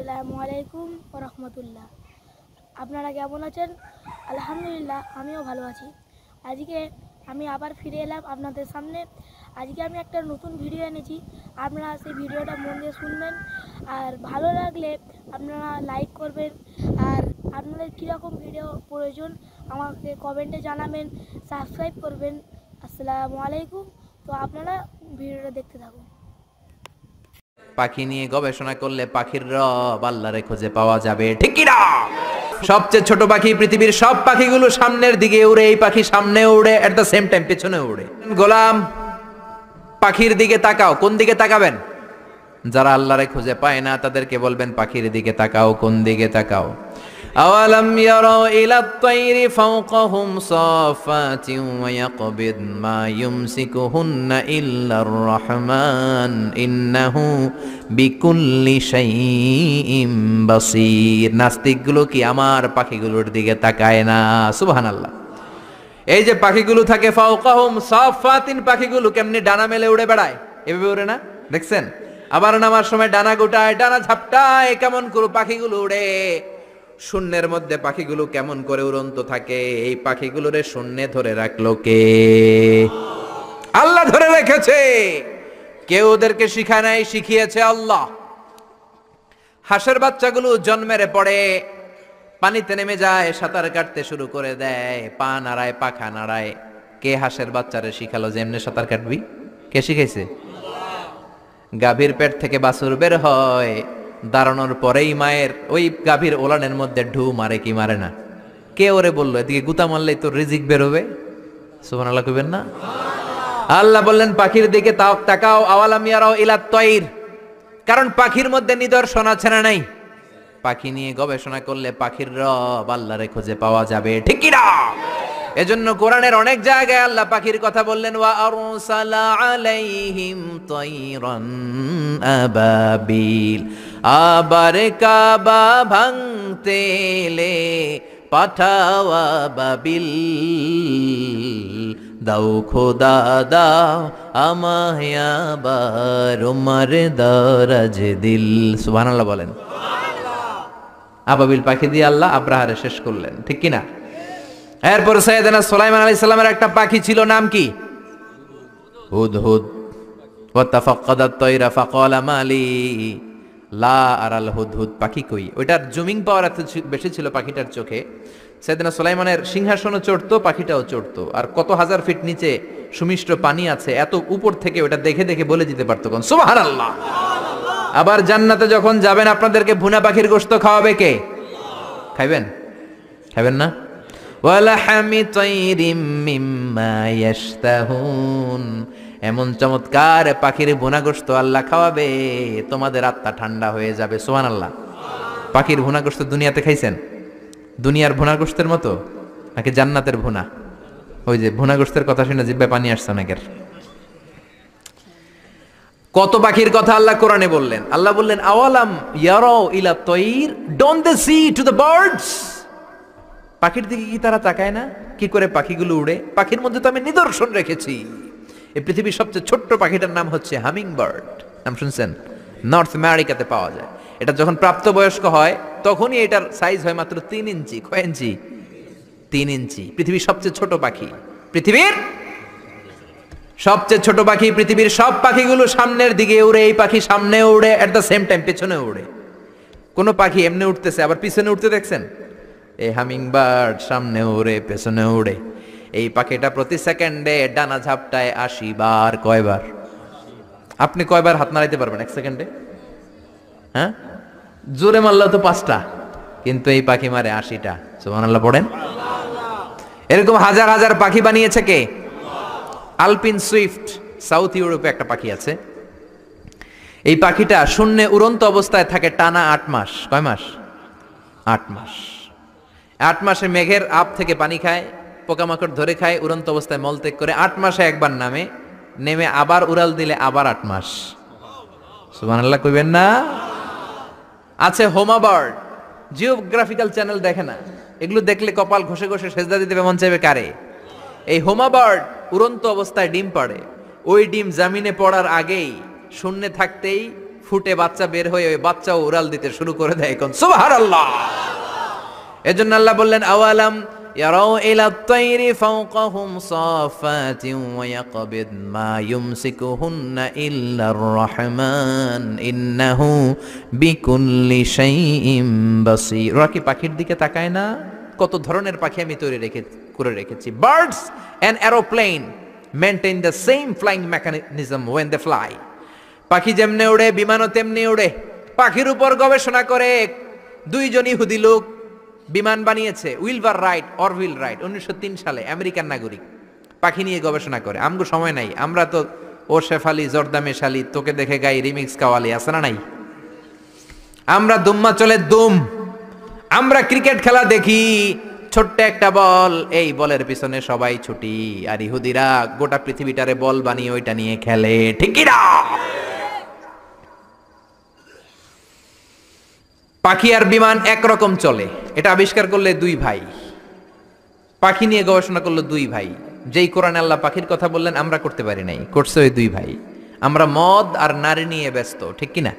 আসসালামু আলাইকুম ওয়া রাহমাতুল্লাহ। আপনারা কেমন আছেন? আলহামদুলিল্লাহ, আমিও ভালো আছি। আজকে আমি আবার ফিরে এলাম আপনাদের সামনে। আজকে আমি একটা নতুন ভিডিও এনেছি। আপনারা সেই ভিডিওটা মন দিয়ে শুনবেন, আর ভালো লাগলে আপনারা লাইক করবেন। আর আপনাদের কীরকম ভিডিও প্রয়োজন আমাকে কমেন্টে জানাবেন, সাবস্ক্রাইব করবেন। আসসালামু আলাইকুম। তো আপনারা ভিডিওটা দেখতে থাকুন। পাখি নিয়ে গবেষণা করলে পাখির রব আল্লাহরে খুঁজে পাওয়া যাবে, ঠিক কি না? সবচেয়ে ছোট পাখি পৃথিবীর সব পাখিগুলো সামনের দিকে উড়ে, এই পাখি সামনে উড়ে, এট দ্য সেম টাইম পেছনে উড়ে। গোলাম, পাখির দিকে তাকাও। কোন দিকে তাকাবেন? যারা আল্লাহরে খুঁজে পায় না তাদেরকে বলবেন পাখির দিকে তাকাও। কোন দিকে তাকাও? আওয়ালাম ইয়ারাউ ইলাত তায়রি ফাওকাহুম সাফাতিন ওয়া ইয়াকবিদ মা ইউমসিকুহুন্না ইল্লার রহমান ইন্নাহু বিকুল্লি শাইইন বাসীর। নাস্তিকগুলো কি আমার পাখিগুলোর দিকে তাকায় না? সুবহানাল্লাহ। এই যে পাখিগুলো থাকে ফাওকাহুম সাফাতিন, পাখিগুলো কেমনে ডানা মেলে উড়ে বেড়ায়, এভাবে উড়ে না? দেখছেন? আবার নামার সময় ডানা গোটায়, ডানা ঝাপটায়, কেমন করে পাখিগুলো উড়ে। শূন্যের মধ্যে পাখিগুলো কেমন করে উড়ন্ত থাকে। এই পাখিগুলোরে শূন্যে ধরে রাখলো কে? আল্লাহ ধরে রেখেছে। কেউ ওদেরকে শিখায় নাই, শিখিয়েছে আল্লাহ। হাঁসের বাচ্চাগুলো জন্মের পরে পানিতে নেমে যায়, সাঁতার কাটতে শুরু করে দেয়, পা নাড়ায়, পাখা নাড়ায়। কে হাঁসের বাচ্চারে শিখালো যে এমনি সাঁতার কাটবি? কে শিখাইছে? গাভীর পেট থেকে বাছুর বের হয়, দাঁড়ানোর পরেই মায়ের ওই গাভীর ওলানের মধ্যে ঢু মারে কি মারে না? কে ওরে বললো এদিকে গুতা মারলেই তো রিজিক বেরোবে? সুবহানাল্লাহ কইবেন না? আল্লাহ বললেন পাখির দিকে তাকাও। আওয়ালাম ইয়ারাউ ইলাত তায়র, কারণ পাখির মধ্যে নিদর্শন আছে না নাই? পাখি নিয়ে গবেষণা করলে পাখির রব আল্লাহরে খুঁজে পাওয়া যাবে, ঠিক কি না? এজন্য কোরআনের অনেক জায়গায় আল্লাহ পাখির কথা বললেন, ওয়া আরসালা আলাইহিম তায়রান আবাবিল। আবার কাবা ভাঙতে এলে পাঠাও আবাবিল। দাও খোদা দাও আমায় আবার উমার দারাজ দিল। সুবহানাল্লাহ বলেন। আবাবিল পাখি দিয়ে আল্লাহ আব্রাহারে শেষ করলেন, ঠিক কি না? এরপর সাইয়েদনা সুলাইমান আলাইহিস সালামের একটা পাখি ছিল, নাম কি? হুদহুদ। ওয়া তাফাক্কাদাত তায়রা ফাকালা মালি লা আরাল হুদহুদ। পাখি কই? ওইটার জুমিং পাওয়ার এত বেশি ছিল পাখিটার চোখে। সাইয়েদনা সুলাইমানের সিংহাসনও চড়তো, পাখিটাও চড়তো। আর কত হাজার ফিট নিচে সুমিষ্ট পানি আছে, এত উপর থেকে ওটা দেখে দেখে বলে যেতে পারতো কোন সুবহানাল্লাহ। আবার জান্নাতে যখন যাবেন আপনাদেরকে ভুনা পাখির গোশত খাওয়াবে কে? খাইবেন? খাইবেন না? ওয়ালাহামি তায়রিম মিম্মা ইয়াশতাহুন। এমন চমৎকার পাখির ভুনা গোশত আল্লাহ খাওয়াবে, তোমাদের আত্মা ঠান্ডা হয়ে যাবে। সুবহানাল্লাহ। পাখির ভুনা গোশত দুনিয়াতে খাইছেন? দুনিয়ার ভুনা গোশতের মতো নাকি জান্নাতের ভুনা? ওই যে ভুনা গোশতের কথা শুনে জিহ্বায় পানি আসছে অনেকের। কত পাখির কথা আল্লাহ কোরআনে বললেন। আল্লাহ বললেন আওয়ালাম ইয়ারাউ ইলা তায়র, don't they see to the birds. পাখির দিকে কি তারা তাকায় না? কি করে পাখিগুলো উড়ে? পাখির মধ্যে তো আমি নিদর্শন রেখেছি। এই পৃথিবীর সবচেয়ে ছোট্ট পাখিটার নাম হচ্ছে হামিং বার্ড। নাম শুনছেন? নর্থ আমেরিকাতে পাওয়া যায়। এটা যখন প্রাপ্তবয়স্ক হয় তখনই এটার সাইজ হয় মাত্র 3 ইঞ্চি। কয় ইঞ্চি? 3 ইঞ্চি। পৃথিবীর সবচেয়ে ছোট পাখি। পৃথিবীর সবচেয়ে ছোট পাখি। পৃথিবীর সব পাখিগুলো সামনের দিকে উড়ে, এই পাখি সামনে উড়ে, এট দ্য সেম টাইম পেছনে উড়ে। কোন পাখি এমনি উঠতেছে আবার পিছনে উঠতে দেখছেন? এই হামিং বার্ড সামনে উড়ে পেছনে উড়ে। এই পাখিটা প্রতি সেকেন্ডে ডানা ঝাপটায় 80 বার। কয়বার? আপনি কয়বার হাত নাড়াইতে পারবেন এক সেকেন্ডে? হ্যাঁ, জোরে মারলেও তো 5টা, কিন্তু এই পাখি মারে 80টা। সুবহানাল্লাহ পড়েন। এরকম হাজার হাজার পাখি বানিয়েছে কে? আলপিন সুইফট, সাউথ ইউরোপে একটা পাখি আছে। এই পাখিটা শূন্যে উড়ন্ত অবস্থায় থাকে টানা 8 মাস। কয় মাস? 8 মাস। 8 মাসে মেঘের আপ থেকে পানি খায়, পোকামাকড় ধরে খায়, উড়ন্ত অবস্থায় মলত্যাগ করে 8 মাসে একবার নেমে আবার উড়াল দিলে আবার 8 মাস। সুবহানাল্লাহ কইবেন না? আছে হোমা বার্ড। জিওগ্রাফিক্যাল চ্যানেল দেখে না? এগুলো দেখলে কপাল ঘষে ঘষে সেজদা দিতে মন চাইবে কারে? এই হোমা বার্ড উড়ন্ত অবস্থায় ডিম পাড়ে। ওই ডিম জামিনে পড়ার আগেই শূন্যে থাকতেই ফুটে বাচ্চা বের হয়ে ওই বাচ্চাও উড়াল দিতে শুরু করে দেয়। এখন সুবহানাল্লাহ। এজন্য আল্লাহ বললেন আওয়ালাম ইয়ারাউ ইলা আত-তায়রি ফাওকাহুম সাফাতিন ওয়া ইয়াকবিদ মা ইউমসিকুহুন্না ইল্লা আর-রাহমান ইন্নাহু বিকুল্লি শাইইন বাসীর। ওরা কি পাখির দিকে তাকায় না? কত ধরনের পাখি আমি তৈরি করে রেখেছি। Birds and aeroplane maintain the same flying mechanism when they fly. পাখি যেমনে উড়ে বিমানও তেমনি উড়ে। পাখির উপর গবেষণা করে দুইজন ইহুদি লোক বিমান বানিয়েছে, উইলভার রাইট, অরভিল রাইট, 1903 সালে, আমেরিকান নাগরিক। পাখি নিয়ে গবেষণা করে। আমগো সময় নাই, আমরা তো ও শেফালি জর্দা মেশালি তোকে দেখে গাই রিমিক্স কাওয়ালি আছে না নাই? আমরা দুম্মা চলে দুম, আমরা ক্রিকেট খেলা দেখি, ছোট্ট একটা বল, এই বলের পিছনে সবাই ছুটি, আর ইহুদিরা গোটা পৃথিবীটারে বল বানিয়ে ওইটা নিয়ে খেলে, ঠিক কি না? পাখি আর বিমান একরকম চলে, এটা আবিষ্কার করলে দুই ভাই। পাখি নিয়ে গবেষণা করলো দুই ভাই। যেই কোরআনে আল্লাহ পাখির কথা বললেন আমরা করতে পারি নাই, করছে ওই দুই ভাই। আমরা মদ আর নারী নিয়ে ব্যস্ত, ঠিক কি না?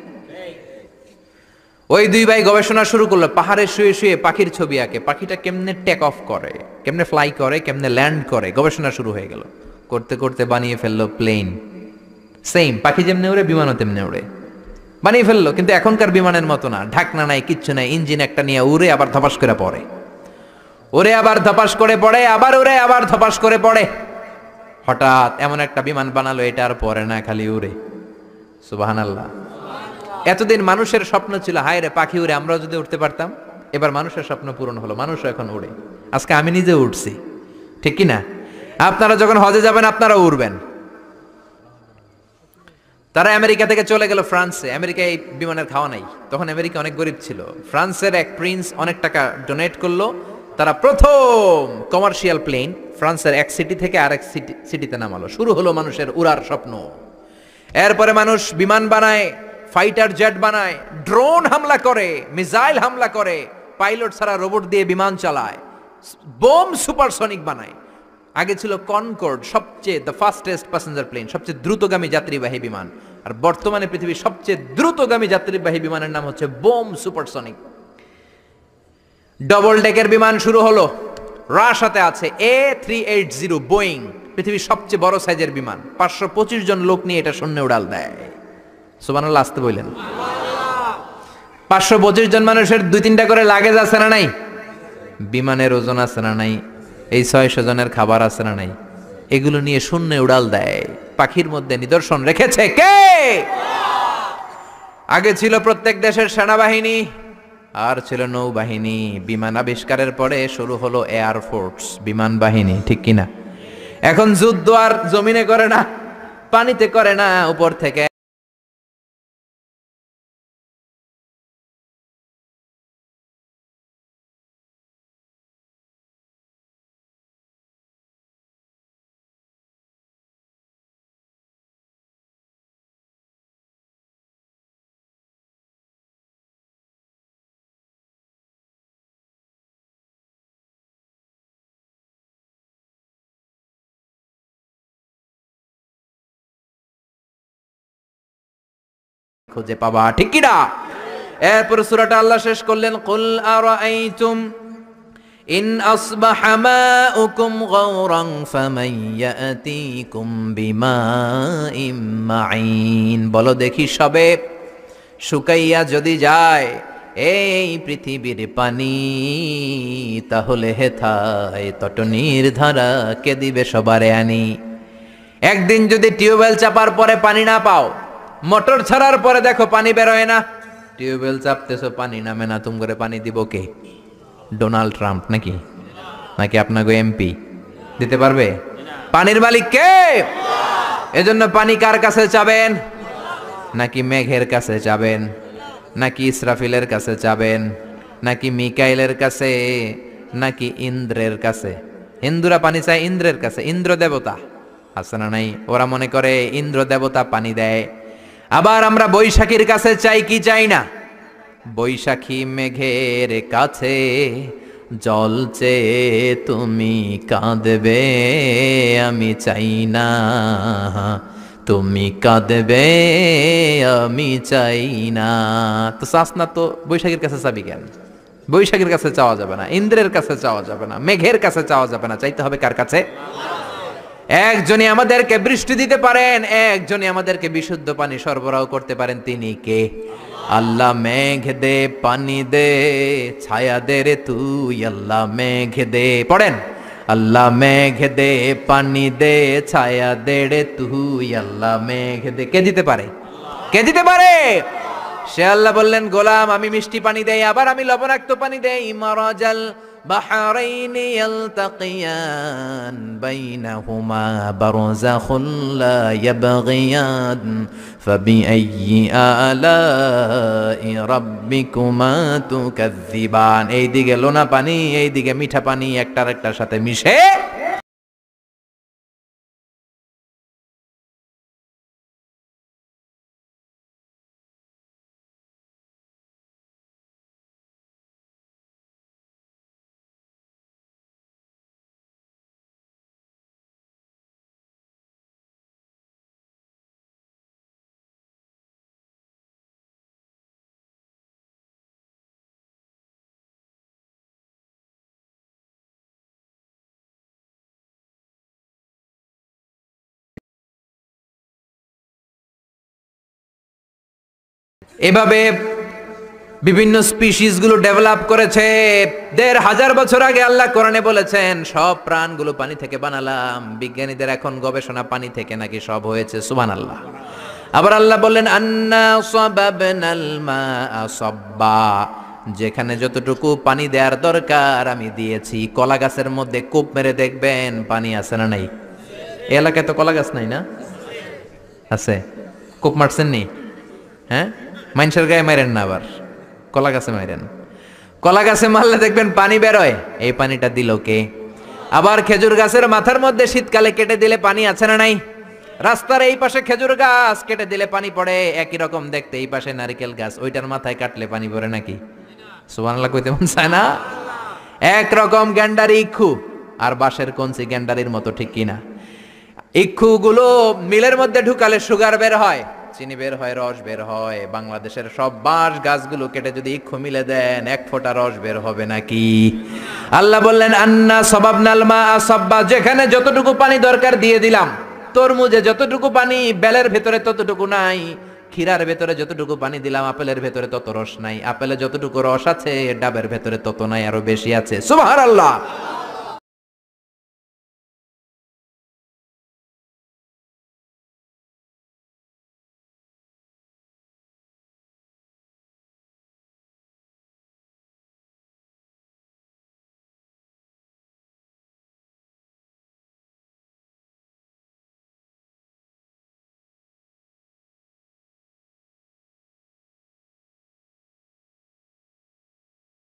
ওই দুই ভাই গবেষণা শুরু করলো, পাহাড়ে শুয়ে শুয়ে পাখির ছবি আঁকে, পাখিটা কেমনে টেক অফ করে, কেমনে ফ্লাই করে, কেমনে ল্যান্ড করে, গবেষণা শুরু হয়ে গেল। করতে করতে বানিয়ে ফেললো প্লেন। সেম, পাখি যেমনে উড়ে বিমানও তেমনে উড়ে, বানিয়ে ফেললো। কিন্তু এখনকার বিমানের মতো না, ঢাকনা নাই, কিচ্ছু নাই, ইঞ্জিন একটা নিয়ে উড়ে আবার ধপাস করে পড়ে, ওরে আবার ধপাস করে পড়ে, আবার উড়ে আবার ধপাস করে পড়ে। হঠাৎ এমন একটা বিমান বানালো, এটা আর পড়ে না, খালি উড়ে। সুবহানাল্লাহ। এতদিন মানুষের স্বপ্ন ছিল হায় রে পাখি উড়ে, আমরাও যদি উঠতে পারতাম। এবার মানুষের স্বপ্ন পূরণ হলো, মানুষও এখন উড়ে। আজকে আমি নিজে উঠছি, ঠিক কি না? আপনারা যখন হজে যাবেন আপনারা উড়বেন। তারা আমেরিকা থেকে চলে গেল ফ্রান্সে। আমেরিকায় এই বিমানের খাওয়া নাই, তখন আমেরিকা অনেক গরিব ছিল। ফ্রান্সের এক প্রিন্স অনেক টাকা ডোনেট করলো, তারা প্রথম কমার্শিয়াল প্লেন ফ্রান্সের এক সিটি থেকে আরেক সিটিতে নামালো। শুরু হলো মানুষের উড়ার স্বপ্ন। এরপরে মানুষ বিমান বানায়, ফাইটার জেট বানায়, ড্রোন হামলা করে, মিসাইল হামলা করে, পাইলট ছাড়া রোবট দিয়ে বিমান চালায়, বোম সুপারসনিক বানায়। আগে ছিল কনকর্ড, সবচেয়ে দ্য ফাস্টেস্ট প্যাসেঞ্জার প্লেন, সবচেয়ে দ্রুতগামী যাত্রীবাহী বিমান। আর বর্তমানে পৃথিবীর সবচেয়ে দ্রুতগামী যাত্রীবাহী বিমানের নাম হচ্ছে বোম সুপারসনিক। ডবল ডেকের বিমান শুরু হলো, রাশিয়াতে আছে A380 বোয়িং, পৃথিবীর সবচেয়ে বড় সাইজের বিমান। 525 জন লোক নিয়ে এটা শূন্যে উড়াল দেয়। সুবহানাল্লাহ, আসতে বললেন। 525 জন মানুষের 2-3টা করে লাগেজ আছে না নাই? বিমানের ওজন আছে না নাই? এই 600 জনের খাবার আছে না নাই? এগুলো নিয়ে শূন্যে উড়াল দেয়। পাখির মধ্যে নিদর্শন রেখেছে কে? আগে ছিল প্রত্যেক দেশের সেনাবাহিনী, আর ছিল নৌবাহিনী। বিমান আবিষ্কারের পরে শুরু হলো এয়ার ফোর্স, বিমান বাহিনী, ঠিক কিনা? এখন যুদ্ধ আর জমিনে করে না, পানিতে করে না, উপর থেকে খুঁজে পাবা, ঠিক কিনা? এরপর সূরাটা আল্লাহ শেষ করলেন, কুল আরাআইতুম ইন আসবাহা মাউকুম গাওরান ফামান ইয়াতিকুম বিমাইম মাইন। বলো দেখি, সবে শুকাইয়া যদি যায় এই পৃথিবীর পানি, তাহলে হেথায় তটনির ধারা কে দিবে সবারে আনি। একদিন যদি টিউবওয়েল চাপার পরে পানি না পাও, মোটর ছাড়ার পরে দেখো পানি বেরোয় না, টিউবওয়েল চাপতেছো পানি নামে না, তুমি করে পানি দিব কে? ডোনাল্ড ট্রাম্প নাকি? নাকি আপনাকে এমপি দিতে পারবে? পানির মালিক কে? এজন্য পানি কার কাছে চাবেন? নাকি মেঘের কাছে চাবেন? নাকি ইসরাফিলের কাছে চাবেন? নাকি মিকাইলের কাছে? নাকি ইন্দ্রের কাছে? হিন্দুরা পানি চায় ইন্দ্রের কাছে, ইন্দ্র দেবতা আছে না নাই? ওরা মনে করে ইন্দ্র দেবতা পানি দেয়। আবার আমরা বৈশাখীর কাছে চাই কি চাই না? বৈশাখী মেঘের কাছে জল চেয়ে তুমি কাঁদবে, আমি চাই না তুমি কাঁদবে আমি চাই না। তো চাস না তো বৈশাখীর কাছে চাবি কেন? বৈশাখীর কাছে চাওয়া যাবে না, ইন্দ্রের কাছে চাওয়া যাবে না, মেঘের কাছে চাওয়া যাবে না, চাইতে হবে কার কাছে? একজনই আমাদেরকে বৃষ্টি দিতে পারেন, একজনই আমাদেরকে বিশুদ্ধ পানি সরবরাহ করতে পারেন, তিনি কে? আল্লাহ মেঘ দে পানি দে ছায়া দে রে তুই, আল্লাহ মেঘ দে, পড়েন, আল্লাহ মেঘ দে পানি দে ছায়া দে রে তুই, আল্লাহ মেঘ দে। কে দিতে পারে? কে দিতে পারে? সে আল্লাহ বললেন, গোলাম আমি মিষ্টি পানি দেই, আবার আমি লবণাক্ত পানি দেই। মারাজাল বাহরাইনি ইয়ালতাকিয়ান বাইনাহুমা বারযাখুন লা ইয়াবগিয়ান ফাবিআইয়ি আলাই রাব্বিকুমা তুকাযযিবান। এইদিকে লোনা পানি, এইদিকে মিঠা পানি, একটার একটার সাথে মিশে এভাবে বিভিন্ন স্পিসিস গুলো ডেভেলপ করেছে। ১৫০০ বছর আগে আল্লাহ কোরআনে বলেছেন সব প্রাণগুলো পানি থেকে বানালাম। বিজ্ঞানীদের এখন গবেষণা পানি থেকে নাকি সব হয়েছে, সুবহানাল্লাহ। আবার আল্লাহ বললেন আন্না সাবাবনাল মাআ সাব্বা, যেখানে যতটুকু পানি দেওয়ার দরকার আমি দিয়েছি। কলা গাছের মধ্যে কূপ মেরে দেখবেন পানি আছে না নাই? এই এলাকায় তো কলা গাছ নাই না? আছে? কূপ মারছেন নি? হ্যাঁ, মানুষের গায়ে মারেন না, আবার কলা গাছে মারেন। কলা গাছে মারলে দেখবেন পানি বেরোয়। এই পানিটা দিল কে? আবার খেজুর গাছের মাথার মধ্যে শীতকালে কেটে দিলে পানি আছে না নাই? রাস্তার এই পাশে খেজুর গাছ কেটে দিলে পানি পড়ে, একই রকম দেখতে এই পাশে নারকেল গাছ, ওইটার মাথায় কাটলে পানি পড়ে নাকি? সুবহানাল্লাহ কইতে মন চায় না? একরকম গ্যান্ডারি ইক্ষু আর বাঁশের কঞ্চি গ্যান্ডারির মতো, ঠিক কিনা? ইক্ষু গুলো মিলের মধ্যে ঢুকালে সুগার বের হয়, চিনি বের হয়, রস বের হয়। বাংলাদেশের সব বাঁশ গাছগুলো কেটে যদি ইক্ষু মিলে দেন, এক ফোঁটা রস বের হবে নাকি? আল্লাহ বললেন আন্না সাবাবনাল মাআ সাব্বা, যেখানে যতটুকু পানি দরকার দিয়ে দিলাম। তরমুজে যতটুকু পানি বেলের ভেতরে ততটুকু নাই, ক্ষীরার ভেতরে যতটুকু পানি দিলাম আপেলের ভেতরে তত রস নাই, আপেলে যতটুকু রস আছে ডাবের ভেতরে তত নাই, আরো বেশি আছে। সুবহানাল্লাহ।